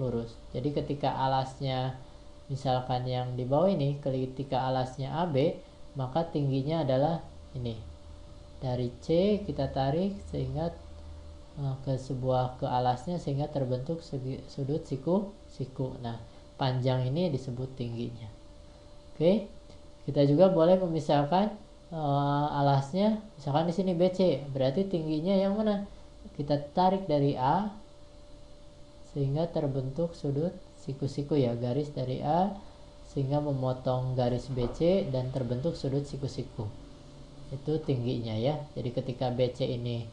lurus. Jadi ketika alasnya misalkan yang di bawah ini, ketika alasnya AB, maka tingginya adalah ini. Dari C kita tarik sehingga ke alasnya sehingga terbentuk sudut siku. Nah, panjang ini disebut tingginya. Oke. Kita juga boleh memisahkan alasnya, misalkan di sini BC, berarti tingginya yang mana? Kita tarik dari A sehingga terbentuk sudut siku-siku ya, garis dari A sehingga memotong garis BC dan terbentuk sudut siku-siku. Itu tingginya ya. Jadi ketika BC ini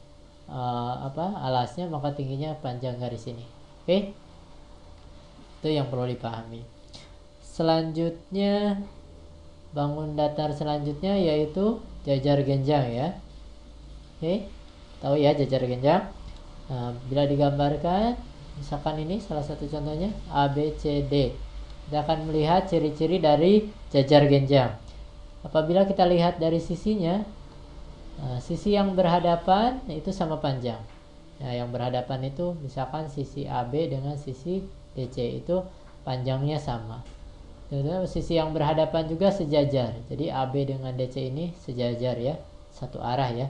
alasnya, maka tingginya panjang garis ini. Oke. Itu yang perlu dipahami. Selanjutnya, bangun datar selanjutnya yaitu jajar genjang ya. Oke. Tahu ya jajar genjang. Nah, bila digambarkan, misalkan ini salah satu contohnya A, B, C, D. Kita akan melihat ciri-ciri dari jajar genjang. Apabila kita lihat dari sisinya, sisi yang berhadapan itu sama panjang. Nah, yang berhadapan itu misalkan sisi AB dengan sisi DC itu panjangnya sama. Dan sisi yang berhadapan juga sejajar. Jadi AB dengan DC ini sejajar ya, satu arah ya.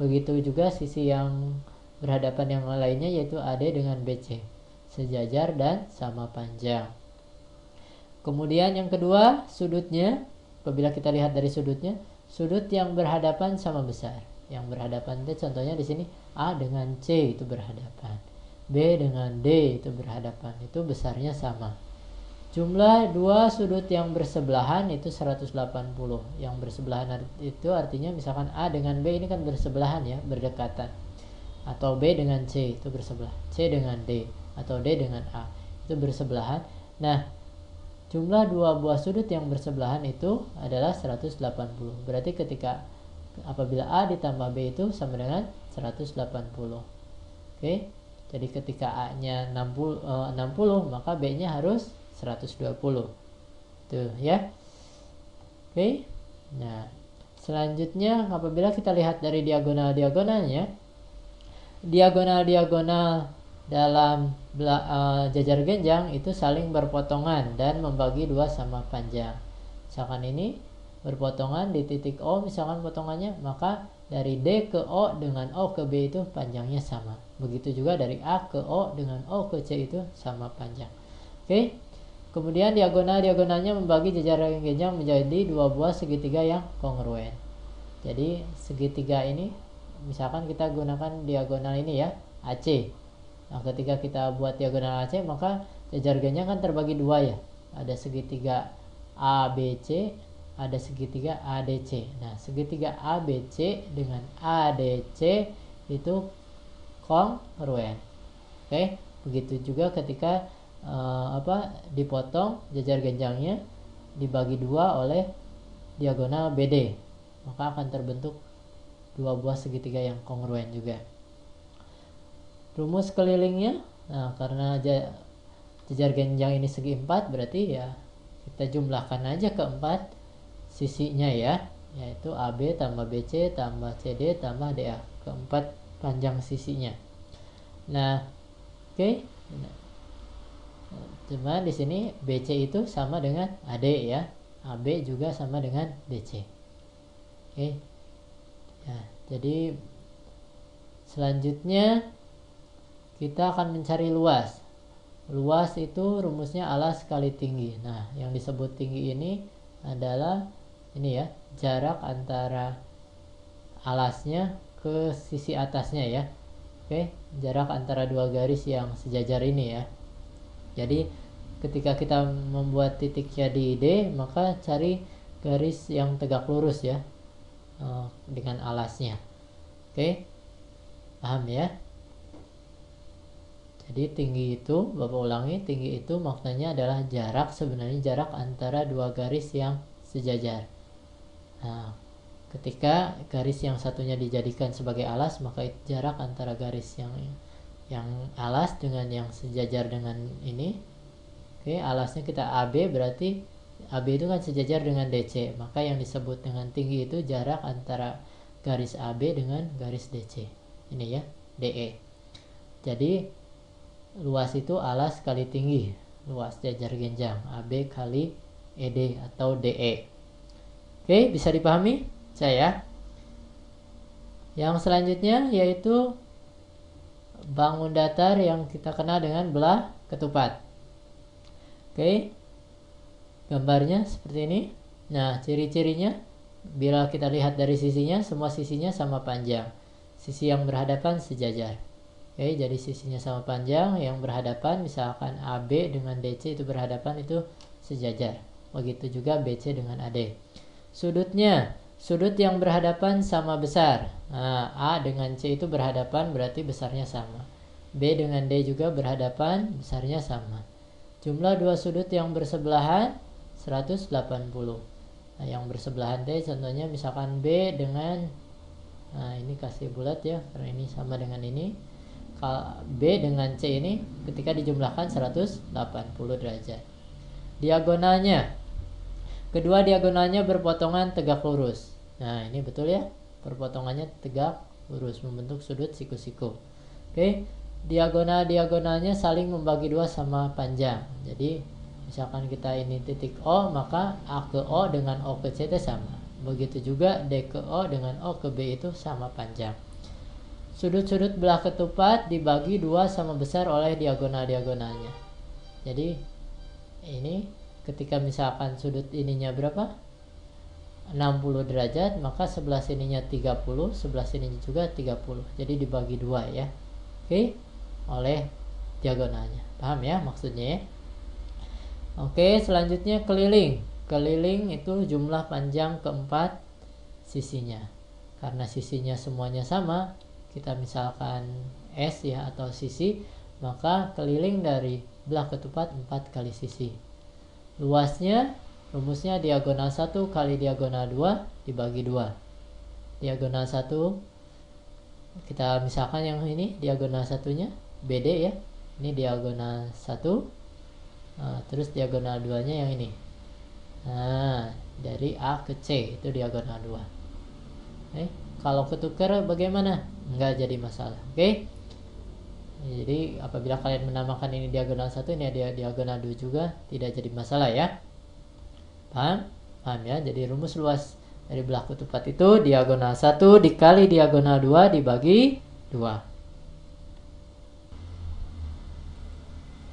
Begitu juga sisi yang berhadapan yang lainnya yaitu AD dengan BC, sejajar dan sama panjang. Kemudian yang kedua, sudutnya. Apabila kita lihat dari sudutnya, sudut yang berhadapan sama besar. Yang berhadapan itu contohnya di sini A dengan C itu berhadapan, B dengan D itu berhadapan, itu besarnya sama. Jumlah dua sudut yang bersebelahan itu 180. Yang bersebelahan itu artinya misalkan A dengan B ini kan bersebelahan ya, berdekatan. Atau B dengan C itu bersebelahan, C dengan D atau D dengan A itu bersebelahan. Nah, jumlah dua buah sudut yang bersebelahan itu adalah 180. Berarti ketika apabila A ditambah B itu sama dengan 180. Oke. Jadi ketika A-nya 60, maka B-nya harus 120. Tuh ya. Oke. Nah, selanjutnya apabila kita lihat dari diagonal-diagonalnya, diagonal-diagonal dalam jajar genjang itu saling berpotongan dan membagi dua sama panjang. Misalkan ini berpotongan di titik O, misalkan potongannya, maka dari D ke O dengan O ke B itu panjangnya sama. Begitu juga dari A ke O dengan O ke C itu sama panjang. Oke. Kemudian diagonal-diagonalnya membagi jajar genjang menjadi dua buah segitiga yang kongruen. Jadi segitiga ini misalkan kita gunakan diagonal ini ya, AC. Nah, ketika kita buat diagonal AC, maka jajar genjang kan terbagi dua ya. Ada segitiga ABC, ada segitiga ADC. Nah, segitiga ABC dengan ADC itu kongruen. Oke, begitu juga ketika dipotong jajar genjangnya dibagi dua oleh diagonal BD, maka akan terbentuk dua buah segitiga yang kongruen juga. Rumus kelilingnya, nah karena jajar genjang ini segi 4, berarti ya kita jumlahkan aja ke 4 sisinya ya, yaitu AB tambah BC tambah CD tambah DA, ke 4 panjang sisinya. Nah, oke. Cuma di sini BC itu sama dengan AD ya, AB juga sama dengan DC. Oke. Ya, jadi selanjutnya kita akan mencari luas. Luas itu rumusnya alas kali tinggi. Nah, yang disebut tinggi ini adalah ini ya, jarak antara alasnya ke sisi atasnya ya. Oke, jarak antara dua garis yang sejajar ini ya. Jadi ketika kita membuat titiknya di D, maka cari garis yang tegak lurus ya dengan alasnya. Oke, paham ya? Jadi tinggi itu, Bapak ulangi, tinggi itu maknanya adalah jarak, sebenarnya jarak antara dua garis yang sejajar. Nah, ketika garis yang satunya dijadikan sebagai alas, maka itu jarak antara garis yang alas dengan yang sejajar dengan ini. Oke, alasnya kita AB, berarti AB itu kan sejajar dengan DC, maka yang disebut dengan tinggi itu jarak antara garis AB dengan garis DC. Ini ya, DE. Jadi luas itu alas kali tinggi, luas jajar genjang AB kali ED atau DE. Oke, bisa dipahami saya? Yang selanjutnya yaitu bangun datar yang kita kenal dengan belah ketupat. Oke, gambarnya seperti ini. Nah, ciri-cirinya bila kita lihat dari sisinya, semua sisinya sama panjang. Sisi yang berhadapan sejajar. Oke, jadi sisinya sama panjang, yang berhadapan misalkan AB dengan DC itu berhadapan itu sejajar. Begitu juga BC dengan AD. Sudutnya, sudut yang berhadapan sama besar. Nah, A dengan C itu berhadapan berarti besarnya sama. B dengan D juga berhadapan, besarnya sama. Jumlah dua sudut yang bersebelahan 180. Nah, yang bersebelahan D contohnya misalkan B dengan, nah ini kasih bulat ya karena ini sama dengan ini. Kalau B dengan C ini ketika dijumlahkan 180 derajat. Diagonalnya, kedua diagonalnya berpotongan tegak lurus. Nah ini betul ya, perpotongannya tegak lurus membentuk sudut siku-siku. Oke, diagonalnya saling membagi dua sama panjang. Jadi misalkan kita ini titik O, maka A ke O dengan O ke C itu sama. Begitu juga D ke O dengan O ke B itu sama panjang. Sudut-sudut belah ketupat dibagi dua sama besar oleh diagonal-diagonalnya. Jadi ini ketika misalkan sudut ininya berapa? 60 derajat, maka sebelah sininya 30, sebelah sininya juga 30. Jadi dibagi dua ya. Oke, oleh diagonalnya. Paham ya maksudnya ya? Oke, selanjutnya keliling. Keliling itu jumlah panjang keempat sisinya. Karena sisinya semuanya sama, kita misalkan S ya atau sisi, maka keliling dari belah ketupat 4 kali sisi. Luasnya, rumusnya diagonal 1 kali diagonal 2 dibagi 2. Diagonal 1, kita misalkan yang ini diagonal satunya BD ya. Ini diagonal 1. Nah, terus diagonal 2-nya yang ini. Nah, dari A ke C itu diagonal 2. Kalau ketukar bagaimana? Enggak jadi masalah. Oke. Jadi apabila kalian menamakan ini diagonal 1, ini ada diagonal 2 juga, tidak jadi masalah ya. Paham? Paham ya? Jadi rumus luas dari belah ketupat itu diagonal 1 dikali diagonal 2 dibagi 2.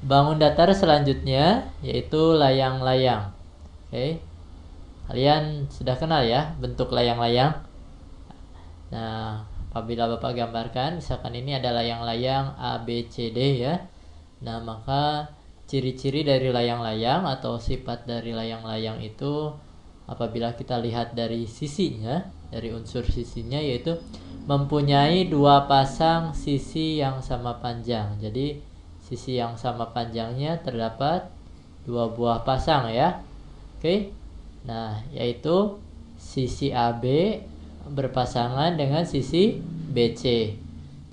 Bangun datar selanjutnya yaitu layang-layang. Oke. Kalian sudah kenal ya bentuk layang-layang. Nah, apabila Bapak gambarkan misalkan ini ada layang-layang A, B, C, D ya. Nah, maka ciri-ciri dari layang-layang atau sifat dari layang-layang itu apabila kita lihat dari sisinya, dari unsur sisinya yaitu mempunyai dua pasang sisi yang sama panjang. Jadi sisi yang sama panjangnya terdapat dua buah pasang ya. Oke. Nah, yaitu sisi AB berpasangan dengan sisi BC.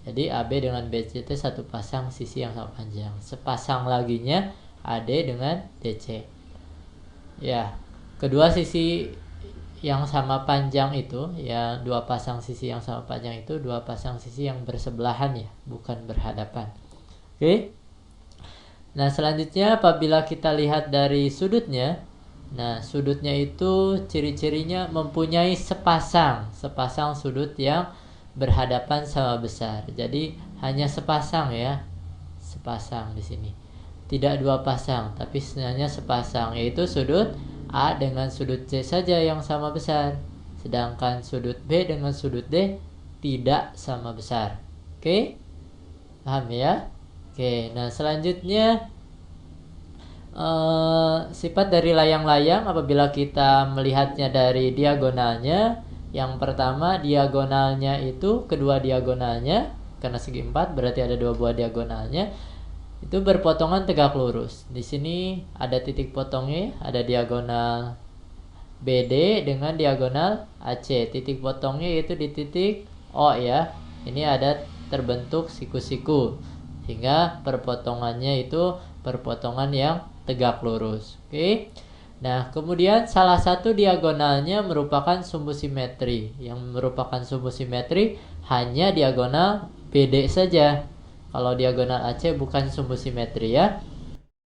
Jadi AB dengan BC itu satu pasang sisi yang sama panjang. Sepasang laginya AD dengan DC. Ya, kedua sisi yang sama panjang itu ya, dua pasang sisi yang sama panjang itu dua pasang sisi yang bersebelahan ya, bukan berhadapan. Oke. Nah, selanjutnya apabila kita lihat dari sudutnya, nah sudutnya itu ciri-cirinya mempunyai sepasang sudut yang berhadapan sama besar. Jadi hanya sepasang ya, sepasang di sini. Tidak dua pasang, tapi hanya sepasang, yaitu sudut A dengan sudut C saja yang sama besar. Sedangkan sudut B dengan sudut D tidak sama besar. Oke? Paham ya? Oke, nah selanjutnya sifat dari layang-layang apabila kita melihatnya dari diagonalnya. Yang pertama, diagonalnya itu kedua diagonalnya, karena segi 4 berarti ada dua buah diagonalnya, itu berpotongan tegak lurus. Di sini ada titik potongnya, ada diagonal BD dengan diagonal AC. Titik potongnya yaitu di titik O ya. Ini ada terbentuk siku-siku, sehingga perpotongannya itu perpotongan yang tegak lurus. Oke. Nah, kemudian salah satu diagonalnya merupakan sumbu simetri. Yang merupakan sumbu simetri hanya diagonal BD saja. Kalau diagonal AC bukan sumbu simetri ya.